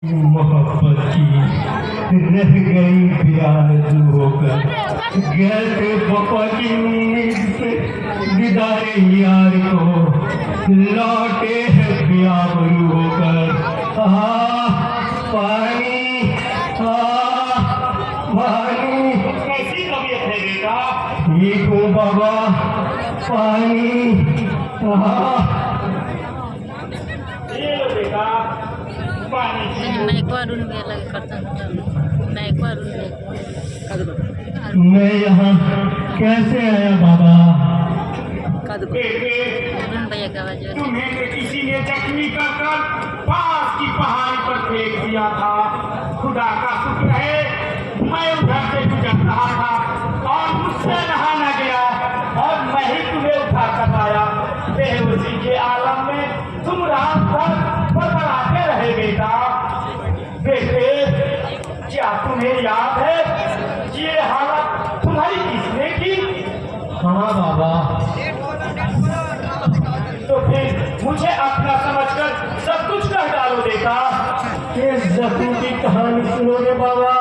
मोहब्बत की रह गई प्यार होकर गए थे पापा की उम्मीद से दीदारे यार को लौटे है बेआबरू होकर पानी पानी कैसी तबीयत है बेटा? ठीक हूँ बाबा पानी ये लो बेटा पानी पी लो। मैं यहाँ कैसे आया बाबा? बेटे तुम्हें तो किसी ने जख्मी कर पास की पहाड़ी पर फेंक दिया था। खुदा का शुक्र है मैं उधर से गुजर रहा था और मुझसे नहा न गया और मैं ही तुम्हें उठा कर आया। बेहोशी के आलम में तुम रात भर बतलाते रहे बेटा। बेटे क्या तुम्हें याद है ये हालत तुम्हारी किसने की? हाँ बाबा। तो फिर मुझे अपना समझकर सब कुछ कह डालो बेटा। इस जख्म की कहानी सुनोगे बाबा?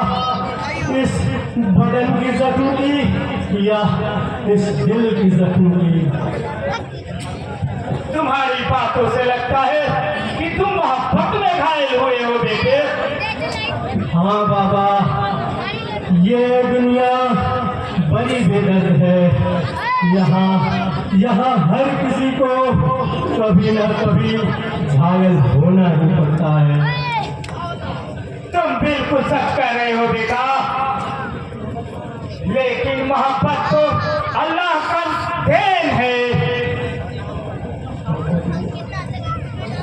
इस बदन की जख्म की या इस दिल की जख्म की? तुम्हारी बातों से लगता है कि तुम मोहब्बत में घायल हुए हो बेटे। हाँ बाबा, ये दुनिया बड़ी बेदर्द है। यहाँ हर किसी को कभी न कभी घायल होना ही पड़ता है। तुम बिल्कुल सच कह रहे हो बेटा, लेकिन मोहब्बत तो अल्लाह का देन है।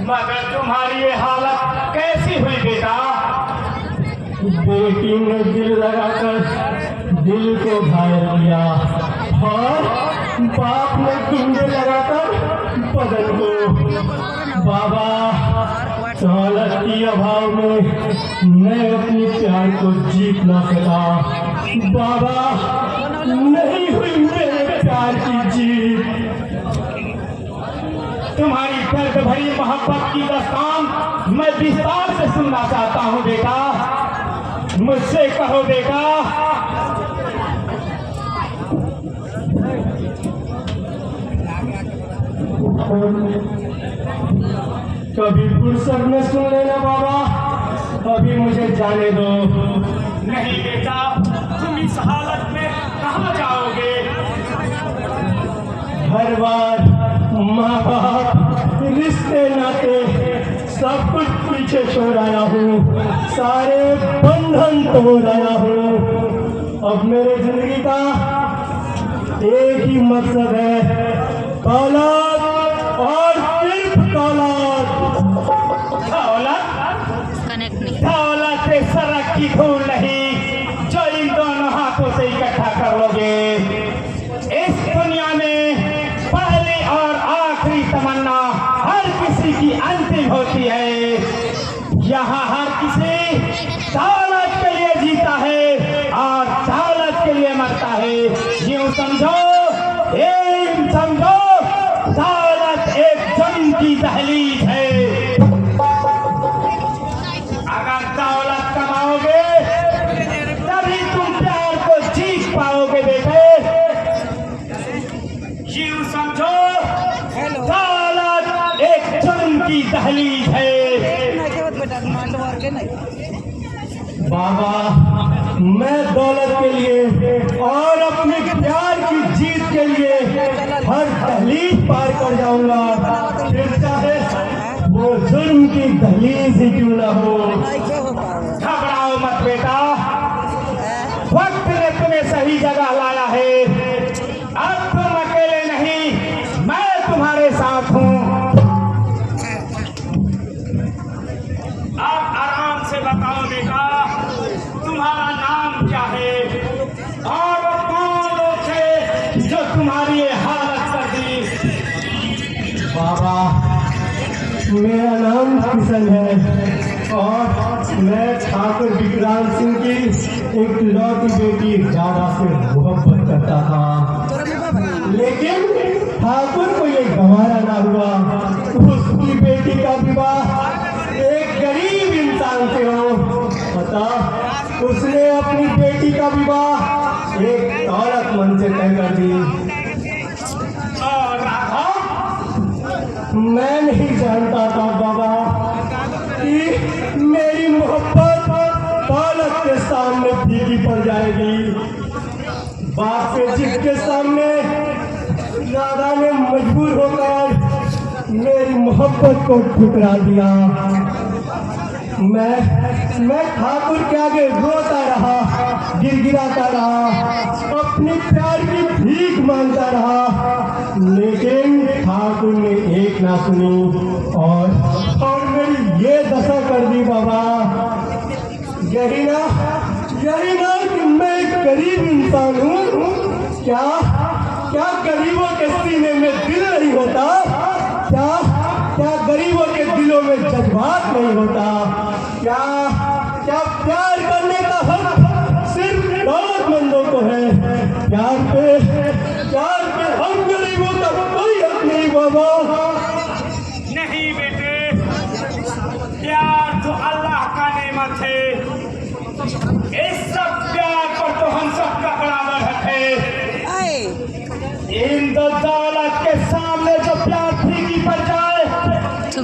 मगर तुम्हारी ये हालत कैसी हुई बेटा? बेटी ने दिल लगाकर दिल को घायल किया और बाप ने कुंडे लगाकर बदन को। बाबा, दौलत की अभाव में मैं अपनी प्यार को जीत ना सका। बाबा, नहीं हुई मेरे प्यार की जीत। तुम्हारी दर्द भरी मोहब्बत की दास्तान मैं विस्तार से सुनना चाहता हूँ बेटा। मुझसे कहो बेटा। कभी फुर्सत में सुन लेना बाबा, अभी मुझे जाने दो। नहीं बेटा, तुम इस हालत में कहाँ जाओगे? घर बार, माँ बाप, रिश्ते नाते सब कुछ पीछे छोड़ आया हूँ। सारे बंधन तोड़ आया हूँ। अब मेरे जिंदगी का एक ही मकसद है, दौलत और सिर्फ दौलत। दौलत से सड़क की धूल नहीं जो इन दोनों हाथों से इकट्ठा कर लोगे। इस दुनिया में पहली और आखिरी तमन्ना हर किसी की अंतिम होती है। यहाँ हर किसी दौलत के लिए जीता है और दौलत के लिए मरता है। यूं समझो, दौलत एक जन्म की दहलीज है। अगर दौलत कमाओगे तभी तुम प्यार को जीत पाओगे बेटे। यूं समझो, दौलत एक जुर्म की दहलीज है। बाबा, मैं दौलत के लिए और अपने प्यार की जीत के लिए हर दहलीज पार कर जाऊंगा, फिर चाहे वो जुर्म की दहलीज ही क्यों ना हो। घबराओ मत बेटा, वक्त ने तुम्हें सही जगह लाया है। अब तुम अकेले नहीं, मैं तुम्हारे साथ हूँ। अब आराम से बताओ बेटा, तुम्हारा नाम क्या है और वो कौन लोग थे जो तुम्हारी ये हालत कर दी? बाबा, मेरा नाम किशन है और मैं ठाकुर विक्रांत सिंह की एक लौटी बेटी राधा से मोहब्बत करता था, लेकिन ठाकुर को ये गंवारा ना हुआ। उसकी बेटी का विवाह एक गरीब इंसान जानते हो, पता उसने अपनी बेटी का विवाह एक दौलतमंद से तय कर दी। और राधा? मैं नहीं जानता था बाबा कि मेरी मोहब्बत दौलत के सामने फीकी पड़ जाएगी। बाप के जिद के सामने राधा ने मजबूर होकर मेरी मोहब्बत को ठुकरा दिया। मैं ठाकुर के आगे रोता रहा, गिड़गिड़ाता रहा, अपनी प्यार की भीख मांगता रहा, लेकिन ठाकुर ने एक ना सुनी और मेरी ये दशा कर दी बाबा। यही ना कि मैं एक गरीब इंसान हूँ। क्या गरीबों के सीने में दिल नहीं होता? क्या गरीबों के दिलों में जज्बात नहीं होता? क्या प्यार करने का हक सिर्फ दौलतमंदों को है? प्यार पे हम गरीबों का कोई हक नहीं बाबा। नहीं बेटे, प्यार तो अल्लाह का नेमत है। इस सब प्यार पर तो हम सबका बराबर हक है। इन दो दौलत के सामने जो प्यार फीकी पड़ जाए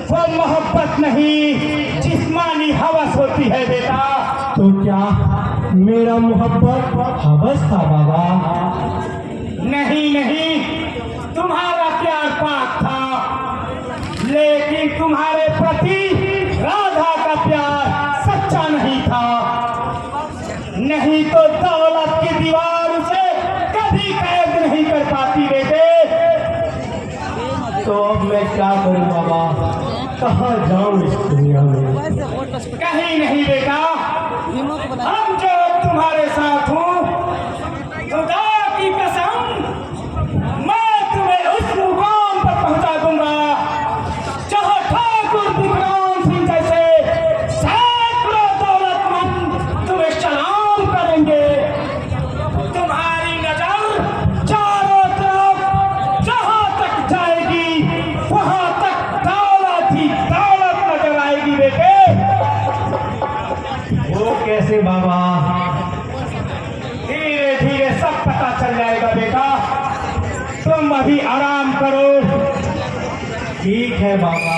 वो मोहब्बत नहीं, जिस्मानी हवस होती है बेटा। तो क्या मेरा मोहब्बत हवस था बाबा? नहीं, तुम्हारा प्यार पाक था, लेकिन तुम्हारे प्रति राधा का प्यार सच्चा नहीं था। नहीं तो दौलत की दीवार उसे कभी कैद नहीं कर पाती बेटे। तो अब मैं क्या करूं बाबा? कहाँ जाऊं इस दुनिया में? कहीं नहीं बेटा, हम जो तुम्हारे साथ हूँ, खुदा की कसम, मैं तुम्हें उस मुकाम पर पहुंचा दूंगा जहाँ ठाकुर विक्रांत सिंह जैसे सैकड़ों दौलतमंद तुम्हें सलाम करेंगे। तुम्हारी नजर चारों तरफ जहाँ तक जाएगी वहाँ तक दौलत ही दौलत नजर आएगी बेटे। वो कैसे बाबा? धीरे धीरे सब पता चल जाएगा बेटा, तुम अभी आराम करो। ठीक है बाबा।